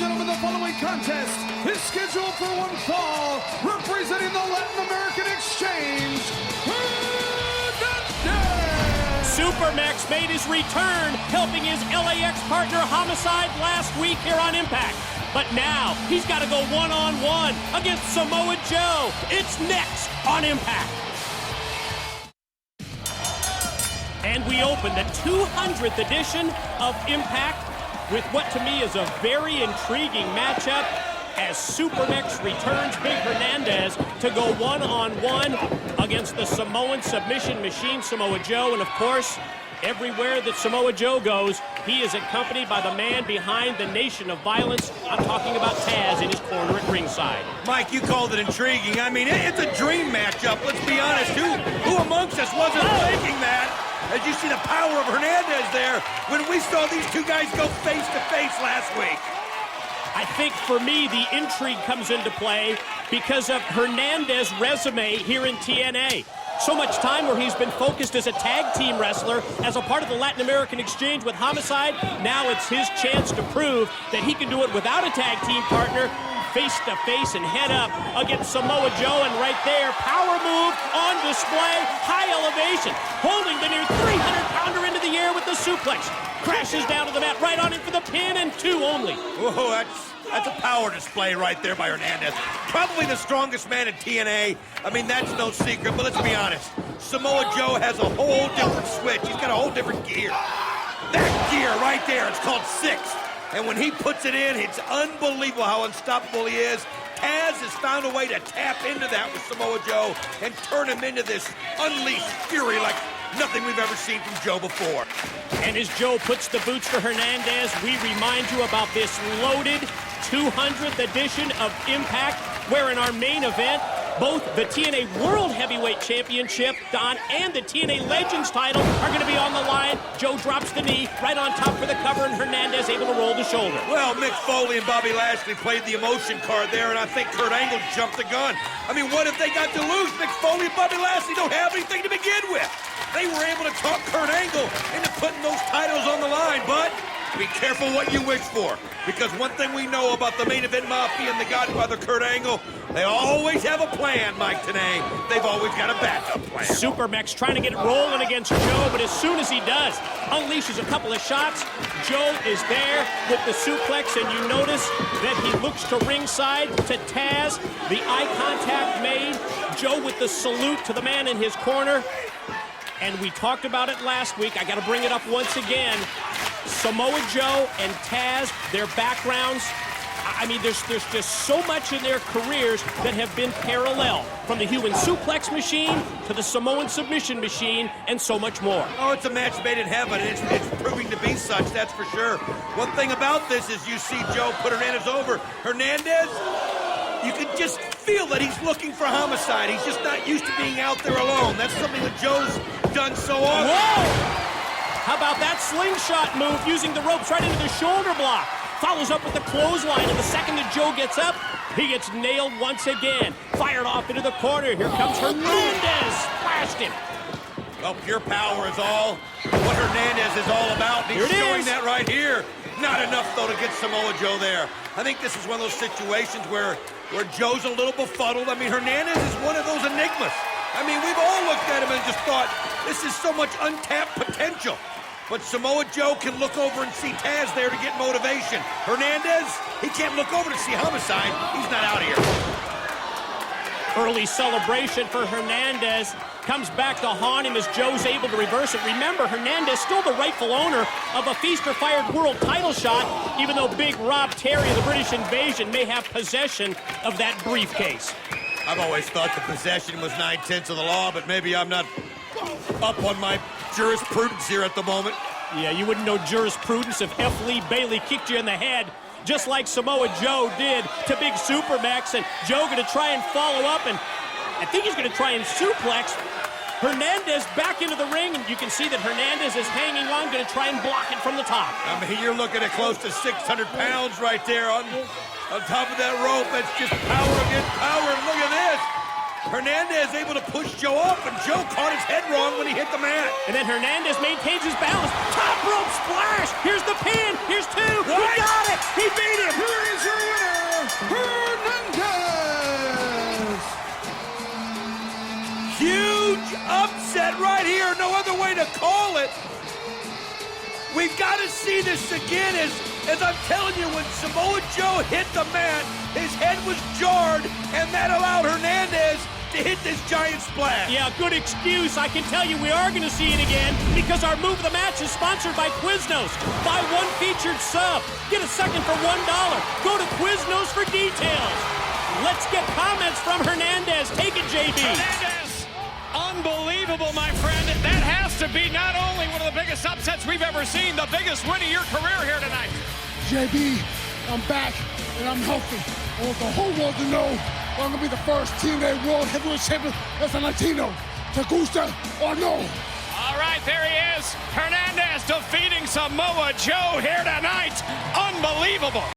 gentlemen, the following contest is scheduled for one fall, representing the Latin American Exchange, Hernandez! Supermex made his return, helping his LAX partner Homicide last week here on Impact. But now, he's got to go one-on-one against Samoa Joe. It's next on Impact. And we open the 200th edition of Impact with what to me is a very intriguing matchup as Supermex returns Big Hernandez to go one-on-one against the Samoan submission machine, Samoa Joe. And of course, everywhere that Samoa Joe goes, he is accompanied by the man behind the Nation of Violence. I'm talking about Taz in his corner at ringside. Mike, you called it intriguing. I mean, it's a dream matchup. Let's be honest. Who amongst us wasn't thinking that? As you see the power of Hernandez there when we saw these two guys go face-to-face last week. I think for me, the intrigue comes into play because of Hernandez's resume here in TNA. So much time where he's been focused as a tag team wrestler, as a part of the Latin American Exchange with Homicide. Now it's his chance to prove that he can do it without a tag team partner, face-to-face and head-up against Samoa Joe. And right there, power move on display, high elevation, holding the near 300-pounder into the air with the suplex. Crashes down to the mat, right on in for the pin, and two only. Whoa, that's a power display right there by Hernandez. Probably the strongest man in TNA. I mean, that's no secret, but let's be honest. Samoa Joe has a whole different switch. He's got a whole different gear. That gear right there, it's called Six. And when he puts it in, it's unbelievable how unstoppable he is. Taz has found a way to tap into that with Samoa Joe and turn him into this unleashed fury like nothing we've ever seen from Joe before. And as Joe puts the boots to Hernandez, we remind you about this loaded 200th edition of Impact, where in our main event, both the TNA World Heavyweight Championship, Don, and the TNA Legends title are going to be on the line. Joe drops the knee right on top for the cover, and Hernandez able to roll the shoulder. Well, Mick Foley and Bobby Lashley played the emotion card there, and I think Kurt Angle jumped the gun. I mean, what if they got to lose? Mick Foley and Bobby Lashley don't have anything to begin with. They were able to talk Kurt Angle into putting those titles on the line, but be careful what you wish for, because one thing we know about the main event mafia and the Godfather Kurt Angle, they always have a plan, Mike Tenay. They've always got a backup plan. Supermex trying to get it rolling against Joe, but as soon as he does, unleashes a couple of shots. Joe is there with the suplex, and you notice that he looks to ringside to Taz. The eye contact made. Joe with the salute to the man in his corner. And we talked about it last week. I got to bring it up once again. Samoa Joe and Taz, their backgrounds, I mean, there's just so much in their careers that have been parallel, from the human suplex machine to the Samoan submission machine and so much more. Oh, it's a match made in heaven. It's proving to be such, that's for sure. One thing about this is you see Joe put Hernandez over. Hernandez, you can just feel that he's looking for Homicide. He's just not used to being out there alone. That's something that Joe's done so often. Whoa! How about that slingshot move using the ropes right into the shoulder block? Follows up with the clothesline, and the second that Joe gets up, he gets nailed once again. Fired off into the corner. Here comes Hernandez. Splashed him. Well, pure power is all what Hernandez is all about. He's showing that right here. Not enough, though, to get Samoa Joe there. I think this is one of those situations where Joe's a little befuddled. I mean, Hernandez is one of those enigmas. I mean, we've all looked at him and just thought, this is so much untapped potential. But Samoa Joe can look over and see Taz there to get motivation. Hernandez, he can't look over to see Homicide. He's not out here. Early celebration for Hernandez. Comes back to haunt him as Joe's able to reverse it. Remember, Hernandez still the rightful owner of a Feast or Fired world title shot, even though Big Rob Terry of the British Invasion may have possession of that briefcase. I've always thought the possession was 9/10 of the law, but maybe I'm not up on my jurisprudence here at the moment. Yeah, you wouldn't know jurisprudence if F. Lee Bailey kicked you in the head, just like Samoa Joe did to Big Supermex. And Joe going to try and follow up, and I think he's going to try and suplex Hernandez back into the ring, and you can see that Hernandez is hanging on, going to try and block it from the top. I mean, you're looking at close to 600 pounds right there on top of that rope. That's just power against power, and look at this. Hernandez able to push Joe off, and Joe caught his head wrong when he hit the mat. And then Hernandez maintains his balance. Top rope splash. Here's the pin. Here's two. What? He got it. He beat him. Here is your winner, Hernandez. Huge upset right here. No other way to call it. We've got to see this again. As I'm telling you, when Samoa Joe hit the mat, his head was jarred, and that allowed Hernandez to hit this giant splash. Yeah, good excuse. I can tell you we are going to see it again because our move of the match is sponsored by Quiznos. Buy one featured sub. Get a second for $1. Go to Quiznos for details. Let's get comments from Hernandez. Take it, JB. Hernandez, unbelievable, my friend. That has to be not only one of the biggest upsets we've ever seen, the biggest win of your career here tonight. JB, I'm back and I'm healthy. I want the whole world to know I'm gonna be the first TNA World Heavyweight Champion as a Latino. ¿Te gusta or no? All right, there he is. Hernandez defeating Samoa Joe here tonight. Unbelievable.